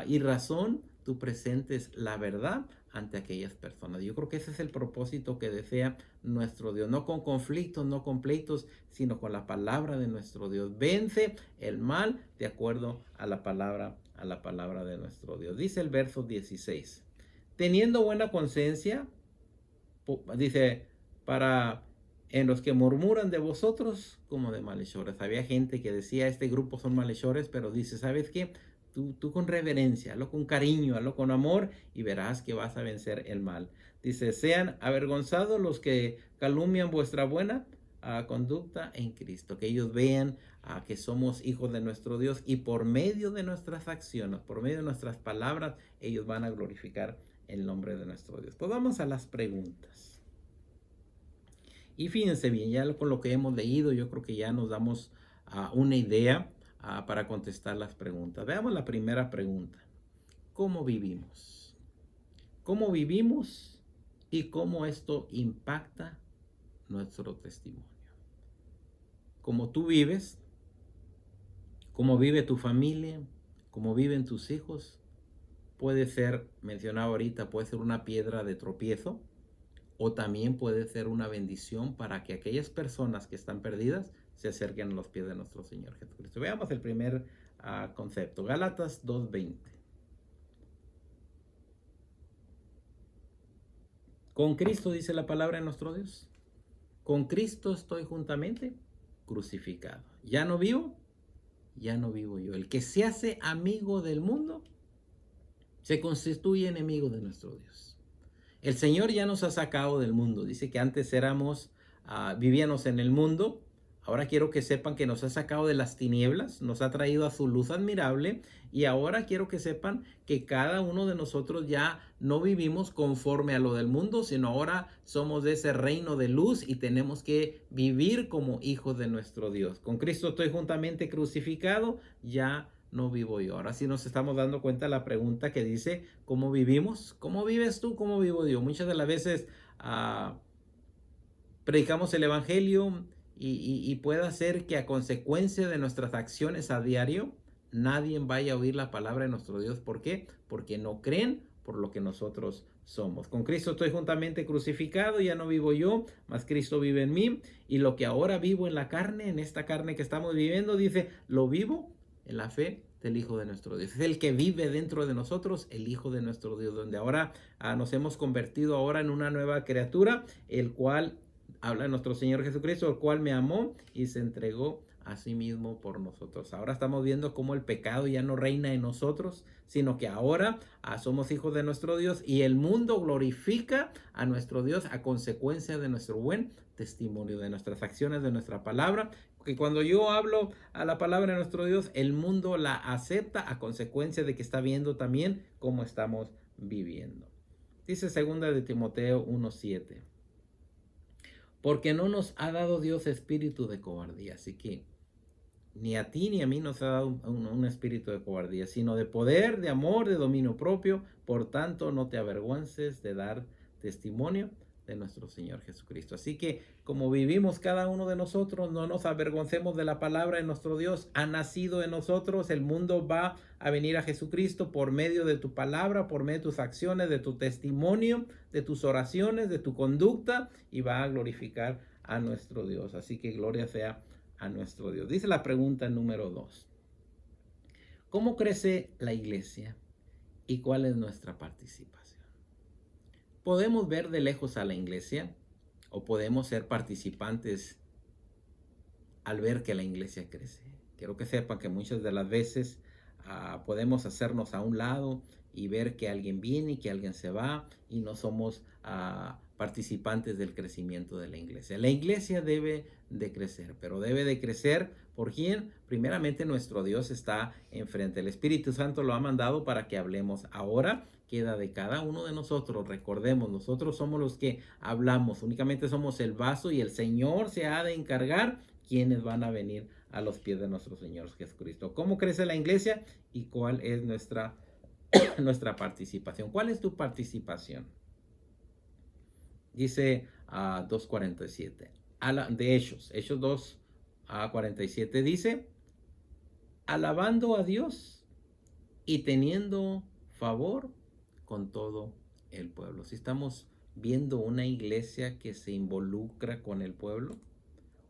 y razón tú presentes la verdad ante aquellas personas. Yo creo que ese es el propósito que desea nuestro Dios, no con conflictos, no con pleitos, sino con la palabra de nuestro Dios. Vence el mal de acuerdo a la palabra de nuestro Dios. Dice el verso 16, teniendo buena conciencia, dice, para en los que murmuran de vosotros como de malhechores. Había gente que decía, este grupo son malhechores, pero dice, ¿sabes qué? Tú con reverencia, hazlo con cariño, hazlo con amor y verás que vas a vencer el mal. Dice, sean avergonzados los que calumnian vuestra buena conducta en Cristo. Que ellos vean que somos hijos de nuestro Dios y por medio de nuestras acciones, por medio de nuestras palabras, ellos van a glorificar el nombre de nuestro Dios. Pues vamos a las preguntas. Y fíjense bien, ya con lo que hemos leído, yo creo que ya nos damos una idea para contestar las preguntas. Veamos la primera pregunta. ¿Cómo vivimos? ¿Cómo vivimos y cómo esto impacta nuestro testimonio? ¿Cómo tú vives? ¿Cómo vive tu familia? ¿Cómo viven tus hijos? Puede ser, mencionado ahorita, puede ser una piedra de tropiezo o también puede ser una bendición para que aquellas personas que están perdidas se acerquen a los pies de nuestro Señor Jesucristo. Veamos el primer concepto, Gálatas 2:20. Con Cristo, dice la palabra de nuestro Dios, con Cristo estoy juntamente crucificado. Ya no vivo yo. El que se hace amigo del mundo se constituye enemigo de nuestro Dios. El Señor ya nos ha sacado del mundo. Dice que antes vivíamos en el mundo. Ahora quiero que sepan que nos ha sacado de las tinieblas, nos ha traído a su luz admirable y ahora quiero que sepan que cada uno de nosotros ya no vivimos conforme a lo del mundo, sino ahora somos de ese reino de luz y tenemos que vivir como hijos de nuestro Dios. Con Cristo estoy juntamente crucificado, ya no vivo yo. Ahora sí nos estamos dando cuenta de la pregunta que dice, ¿cómo vivimos? ¿Cómo vives tú? ¿Cómo vivo yo? Muchas de las veces predicamos el evangelio y puede ser que a consecuencia de nuestras acciones a diario, nadie vaya a oír la palabra de nuestro Dios. ¿Por qué? Porque no creen por lo que nosotros somos. Con Cristo estoy juntamente crucificado, ya no vivo yo, mas Cristo vive en mí. Y lo que ahora vivo en la carne, en esta carne que estamos viviendo, dice, lo vivo en la fe del Hijo de nuestro Dios. Es el que vive dentro de nosotros, el Hijo de nuestro Dios, donde ahora nos hemos convertido ahora en una nueva criatura, el cual habla de nuestro Señor Jesucristo, el cual me amó y se entregó a sí mismo por nosotros. Ahora estamos viendo cómo el pecado ya no reina en nosotros, sino que ahora somos hijos de nuestro Dios y el mundo glorifica a nuestro Dios a consecuencia de nuestro buen testimonio, de nuestras acciones, de nuestra palabra. Que cuando yo hablo a la palabra de nuestro Dios, el mundo la acepta a consecuencia de que está viendo también cómo estamos viviendo. Dice 2 de Timoteo 1:7. Porque no nos ha dado Dios espíritu de cobardía. Así que ni a ti ni a mí nos ha dado un espíritu de cobardía, sino de poder, de amor, de dominio propio. Por tanto, no te avergüences de dar testimonio de nuestro Señor Jesucristo. Así que como vivimos cada uno de nosotros, no nos avergoncemos de la palabra de nuestro Dios. Ha nacido en nosotros, el mundo va a venir a Jesucristo por medio de tu palabra, por medio de tus acciones, de tu testimonio, de tus oraciones, de tu conducta, y va a glorificar a nuestro Dios. Así que gloria sea a nuestro Dios. Dice la pregunta número 2. ¿Cómo crece la iglesia y cuál es nuestra participación? ¿Podemos ver de lejos a la iglesia o podemos ser participantes al ver que la iglesia crece? Quiero que sepan que muchas de las veces podemos hacernos a un lado y ver que alguien viene y que alguien se va y no somos participantes del crecimiento de la iglesia. La iglesia debe de crecer, pero debe de crecer ¿por quién? Primeramente nuestro Dios está enfrente. El Espíritu Santo lo ha mandado para que hablemos. Ahora queda de cada uno de nosotros. Recordemos, nosotros somos los que hablamos, únicamente somos el vaso y el Señor se ha de encargar quienes van a venir a los pies de nuestro Señor Jesucristo. ¿Cómo crece la iglesia y cuál es nuestra participación? ¿Cuál es tu participación? Dice 2:47 de Hechos 2:47 dice: alabando a Dios y teniendo favor con todo el pueblo. Si estamos viendo una iglesia que se involucra con el pueblo,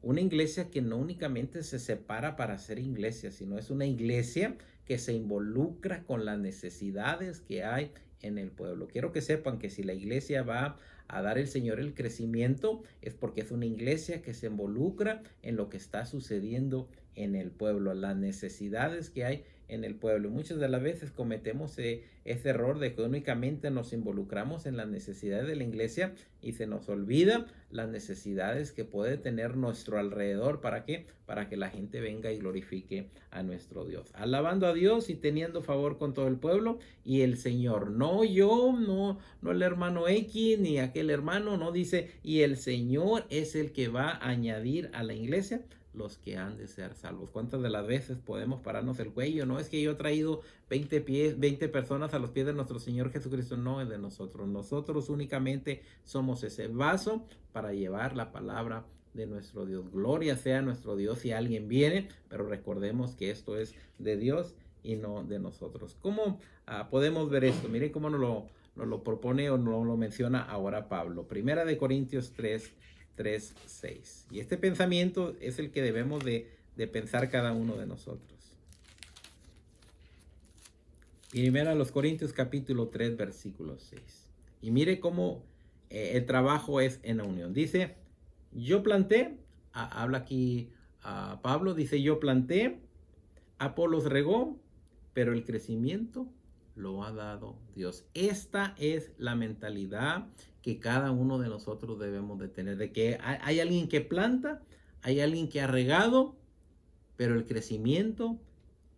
una iglesia que no únicamente se separa para ser iglesia, sino es una iglesia que se involucra con las necesidades que hay en el pueblo. Quiero que sepan que si la iglesia va a dar el Señor el crecimiento, es porque es una iglesia que se involucra en lo que está sucediendo en el pueblo, las necesidades que hay en el pueblo. Muchas de las veces cometemos ese error de que únicamente nos involucramos en las necesidades de la iglesia y se nos olvida las necesidades que puede tener nuestro alrededor. ¿Para qué? Para que la gente venga y glorifique a nuestro Dios. Alabando a Dios y teniendo favor con todo el pueblo y el Señor. No yo, no el hermano X ni aquel hermano, no dice, y el Señor es el que va a añadir a la iglesia los que han de ser salvos. ¿Cuántas de las veces podemos pararnos el cuello? No es que yo he traído 20 personas a los pies de nuestro Señor Jesucristo, no es de nosotros. Nosotros únicamente somos ese vaso para llevar la palabra de nuestro Dios. Gloria sea a nuestro Dios si alguien viene, pero recordemos que esto es de Dios y no de nosotros. ¿Cómo podemos ver esto? Miren cómo nos lo propone o nos lo menciona ahora Pablo. 1 Corintios 3:6. Y este pensamiento es el que debemos de pensar cada uno de nosotros. 1 Corintios capítulo 3 versículo 6. Y mire cómo el trabajo es en la unión. Dice, yo planté, habla aquí Pablo, dice, yo planté, Apolos regó, pero el crecimiento lo ha dado Dios. Esta es la mentalidad que cada uno de nosotros debemos de tener, de que hay alguien que planta, hay alguien que ha regado, pero el crecimiento,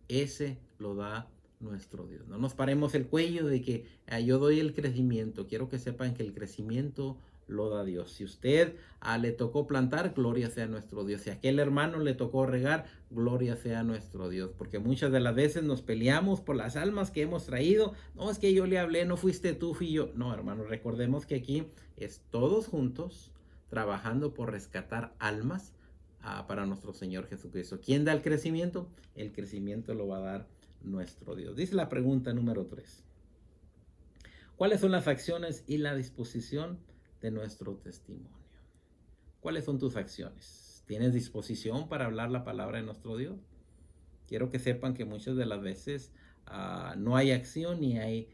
ese lo da nuestro Dios. No nos paremos el cuello de que yo doy el crecimiento. Quiero que sepan que el crecimiento lo da Dios. Si usted le tocó plantar, gloria sea nuestro Dios. Si a aquel hermano le tocó regar, gloria sea nuestro Dios. Porque muchas de las veces nos peleamos por las almas que hemos traído. No, es que yo le hablé, no fuiste tú, fui yo. No, hermanos, recordemos que aquí es todos juntos trabajando por rescatar almas para nuestro Señor Jesucristo. ¿Quién da el crecimiento? El crecimiento lo va a dar nuestro Dios. Dice la pregunta número 3. ¿Cuáles son las acciones y la disposición de nuestro testimonio? ¿Cuáles son tus acciones? ¿Tienes disposición para hablar la palabra de nuestro Dios? Quiero que sepan que muchas de las veces no hay acción ni hay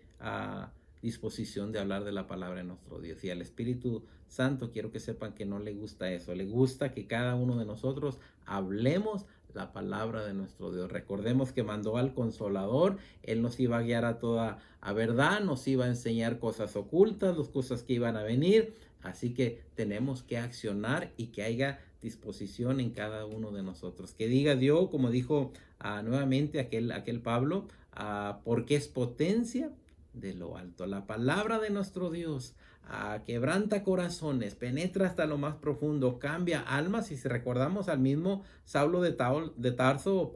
disposición de hablar de la palabra de nuestro Dios. Y al Espíritu Santo quiero que sepan que no le gusta eso. Le gusta que cada uno de nosotros hablemos la palabra de nuestro Dios. Recordemos que mandó al Consolador, Él nos iba a guiar a toda a verdad, nos iba a enseñar cosas ocultas, las cosas que iban a venir, así que tenemos que accionar y que haya disposición en cada uno de nosotros. Que diga Dios, como dijo nuevamente aquel Pablo, porque es potencia de lo alto. La palabra de nuestro Dios quebranta corazones, penetra hasta lo más profundo, cambia almas. Y si recordamos al mismo Saulo de Tarso,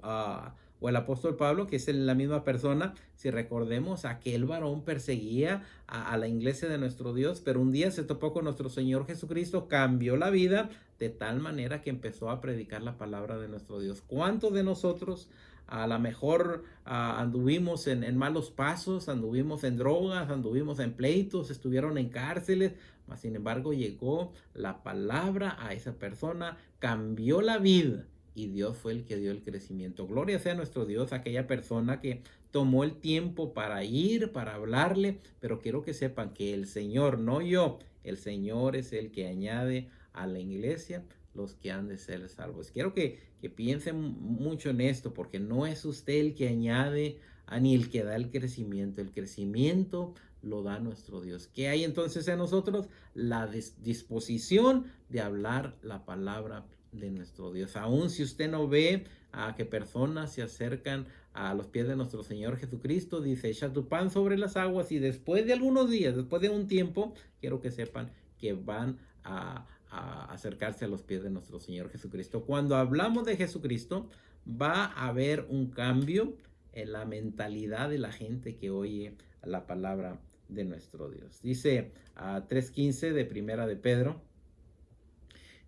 o el apóstol Pablo, que es la misma persona, si recordemos, aquel varón perseguía a la iglesia de nuestro Dios, pero un día se topó con nuestro Señor Jesucristo, cambió la vida de tal manera que empezó a predicar la palabra de nuestro Dios. ¿Cuántos de nosotros a lo mejor anduvimos en malos pasos, anduvimos en drogas, anduvimos en pleitos, estuvieron en cárceles, mas sin embargo llegó la palabra a esa persona, cambió la vida y Dios fue el que dio el crecimiento? Gloria sea a nuestro Dios, aquella persona que tomó el tiempo para ir, para hablarle, pero quiero que sepan que el Señor, no yo, el Señor es el que añade a la iglesia los que han de ser salvos. Quiero que piensen mucho en esto, porque no es usted el que añade ni el que da el crecimiento lo da nuestro Dios. ¿Qué hay entonces en nosotros? La disposición de hablar la palabra de nuestro Dios. Aún si usted no ve que personas se acercan a los pies de nuestro Señor Jesucristo, dice, echa tu pan sobre las aguas, y después de algunos días, después de un tiempo, quiero que sepan que van a acercarse a los pies de nuestro Señor Jesucristo. Cuando hablamos de Jesucristo, va a haber un cambio en la mentalidad de la gente que oye la palabra de nuestro Dios. Dice 3:15 de Primera de Pedro,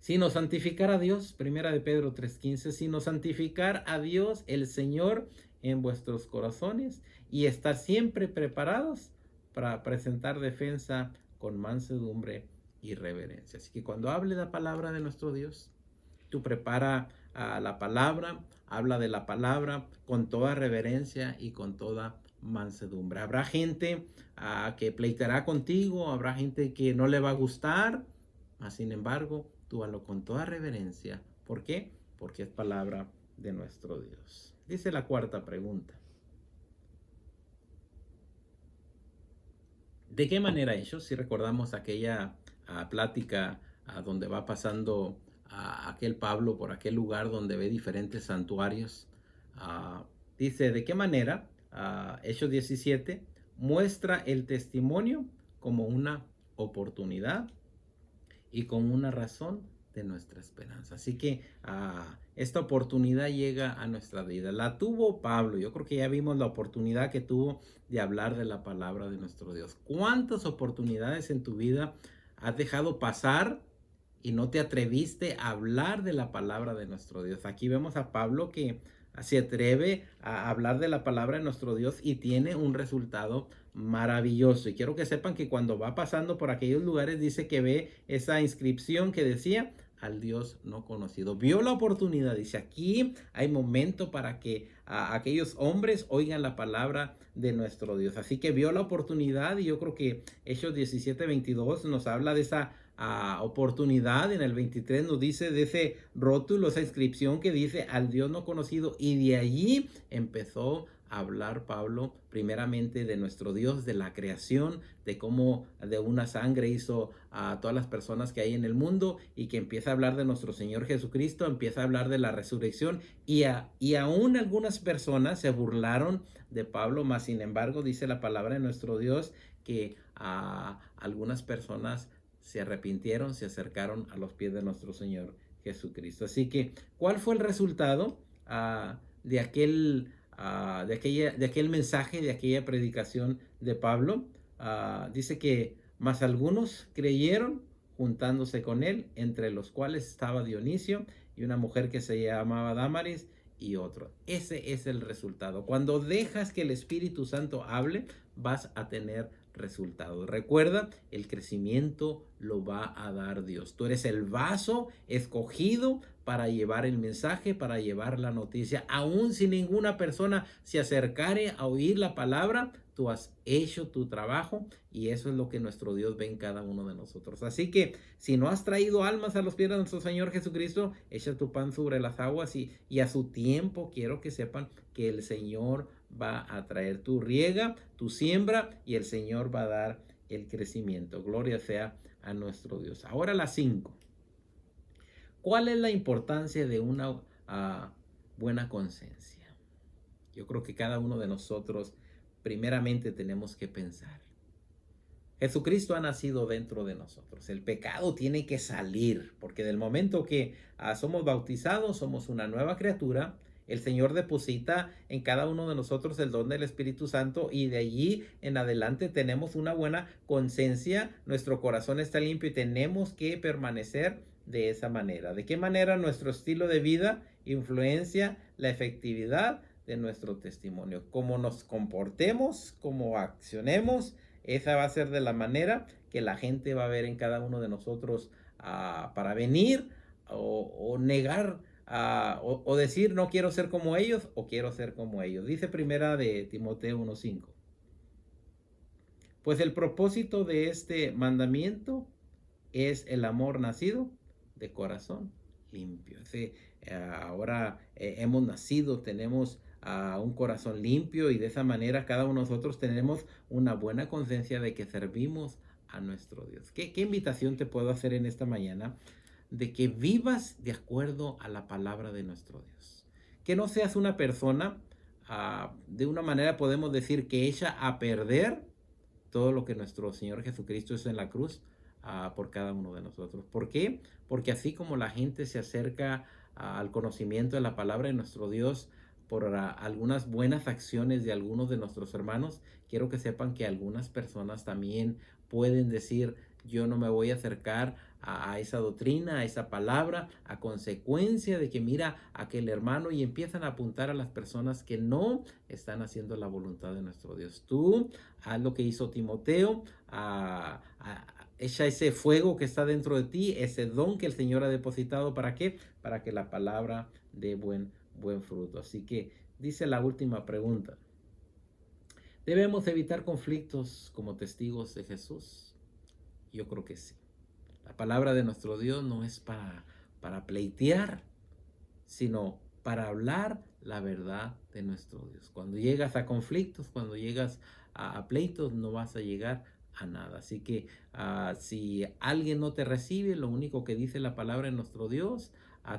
sino santificar a Dios, Primera de Pedro 3:15, sino santificar a Dios el Señor en vuestros corazones y estar siempre preparados para presentar defensa con mansedumbre y reverencia. Así que cuando hable la palabra de nuestro Dios, tú prepara la palabra, habla de la palabra con toda reverencia y con toda mansedumbre. Habrá gente que pleitará contigo, habrá gente que no le va a gustar, sin embargo, tú hazlo con toda reverencia. ¿Por qué? Porque es palabra de nuestro Dios. Dice la cuarta pregunta. ¿De qué manera ellos? Si recordamos aquella plática donde va pasando aquel Pablo por aquel lugar donde ve diferentes santuarios, dice, ¿de qué manera? Hechos 17 muestra el testimonio como una oportunidad y como una razón de nuestra esperanza. Así que esta oportunidad llega a nuestra vida. La tuvo Pablo. Yo creo que ya vimos la oportunidad que tuvo de hablar de la palabra de nuestro Dios. ¿Cuántas oportunidades en tu vida has dejado pasar y no te atreviste a hablar de la palabra de nuestro Dios? Aquí vemos a Pablo que se atreve a hablar de la palabra de nuestro Dios y tiene un resultado maravilloso. Y quiero que sepan que cuando va pasando por aquellos lugares, dice que ve esa inscripción que decía al Dios no conocido. Vio la oportunidad, dice, aquí hay momento para que aquellos hombres oigan la palabra de nuestro Dios. Así que vio la oportunidad, y yo creo que Hechos 17:22 nos habla de esa oportunidad. En el 23 nos dice de ese rótulo, esa inscripción que dice al Dios no conocido, y de allí empezó a hablar Pablo primeramente de nuestro Dios, de la creación, de cómo de una sangre hizo a todas las personas que hay en el mundo, y que empieza a hablar de nuestro Señor Jesucristo, empieza a hablar de la resurrección, y aún algunas personas se burlaron de Pablo, mas sin embargo dice la palabra de nuestro Dios que algunas personas se arrepintieron, se acercaron a los pies de nuestro Señor Jesucristo. Así que, ¿cuál fue el resultado de aquel mensaje, de aquella predicación de Pablo? Dice que más algunos creyeron juntándose con él, entre los cuales estaba Dionisio y una mujer que se llamaba Dámaris y otro. Ese es el resultado. Cuando dejas que el Espíritu Santo hable, vas a tener resultados. Recuerda, el crecimiento lo va a dar Dios. Tú eres el vaso escogido para llevar el mensaje, para llevar la noticia. Aún si ninguna persona se acercare a oír la palabra, tú has hecho tu trabajo y eso es lo que nuestro Dios ve en cada uno de nosotros. Así que si no has traído almas a los pies de nuestro Señor Jesucristo, echa tu pan sobre las aguas y a su tiempo quiero que sepan que el Señor va a traer tu riega, tu siembra y el Señor va a dar el crecimiento. Gloria sea a nuestro Dios. Ahora la 5. ¿Cuál es la importancia de una buena conciencia? Yo creo que cada uno de nosotros primeramente tenemos que pensar. Jesucristo ha nacido dentro de nosotros. El pecado tiene que salir, porque del momento que somos bautizados, somos una nueva criatura. El Señor deposita en cada uno de nosotros el don del Espíritu Santo y de allí en adelante tenemos una buena conciencia. Nuestro corazón está limpio y tenemos que permanecer de esa manera. ¿De qué manera nuestro estilo de vida influencia la efectividad de nuestro testimonio? Cómo nos comportemos, cómo accionemos, esa va a ser de la manera que la gente va a ver en cada uno de nosotros para venir o negar o decir no quiero ser como ellos o quiero ser como ellos. Dice primera de Timoteo 1:5. Pues el propósito de este mandamiento es el amor nacido de corazón limpio. Ahora hemos nacido, tenemos un corazón limpio y de esa manera cada uno de nosotros tenemos una buena conciencia de que servimos a nuestro Dios. ¿Qué invitación te puedo hacer en esta mañana? De que vivas de acuerdo a la palabra de nuestro Dios. Que no seas una persona, de una manera podemos decir que echa a perder todo lo que nuestro Señor Jesucristo hizo en la cruz por cada uno de nosotros. ¿Por qué? Porque así como la gente se acerca al conocimiento de la palabra de nuestro Dios por algunas buenas acciones de algunos de nuestros hermanos, quiero que sepan que algunas personas también pueden decir, yo no me voy a acercar a esa doctrina, a esa palabra, a consecuencia de que mira aquel hermano y empiezan a apuntar a las personas que no están haciendo la voluntad de nuestro Dios. Tú haz lo que hizo Timoteo, echa ese fuego que está dentro de ti, ese don que el Señor ha depositado. ¿Para qué? Para que la palabra dé buen fruto. Así que dice la última pregunta. ¿Debemos evitar conflictos como testigos de Jesús? Yo creo que sí. La palabra de nuestro Dios no es para pleitear, sino para hablar la verdad de nuestro Dios. Cuando llegas a conflictos, cuando llegas a pleitos, no vas a llegar a nada. Así que si alguien no te recibe, lo único que dice la palabra de nuestro Dios,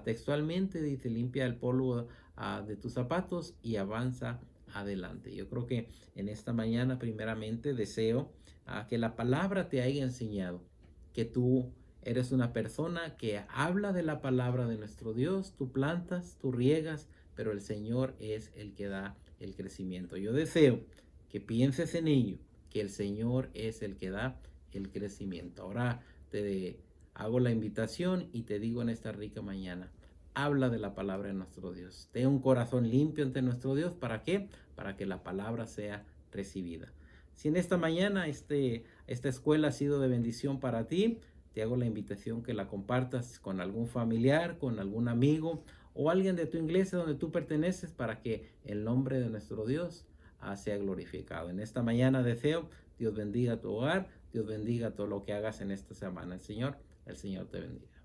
textualmente dice, limpia el polvo de tus zapatos y avanza adelante. Yo creo que en esta mañana primeramente deseo que la palabra te haya enseñado que tú eres una persona que habla de la palabra de nuestro Dios, tú plantas, tú riegas, pero el Señor es el que da el crecimiento. Yo deseo que pienses en ello, que el Señor es el que da el crecimiento. Ahora te hago la invitación y te digo en esta rica mañana, habla de la palabra de nuestro Dios. Ten un corazón limpio ante nuestro Dios. ¿Para qué? Para que la palabra sea recibida. Si en esta mañana esta escuela ha sido de bendición para ti, te hago la invitación que la compartas con algún familiar, con algún amigo o alguien de tu iglesia donde tú perteneces para que el nombre de nuestro Dios sea glorificado. En esta mañana deseo, Dios bendiga tu hogar, Dios bendiga todo lo que hagas en esta semana. El Señor te bendiga.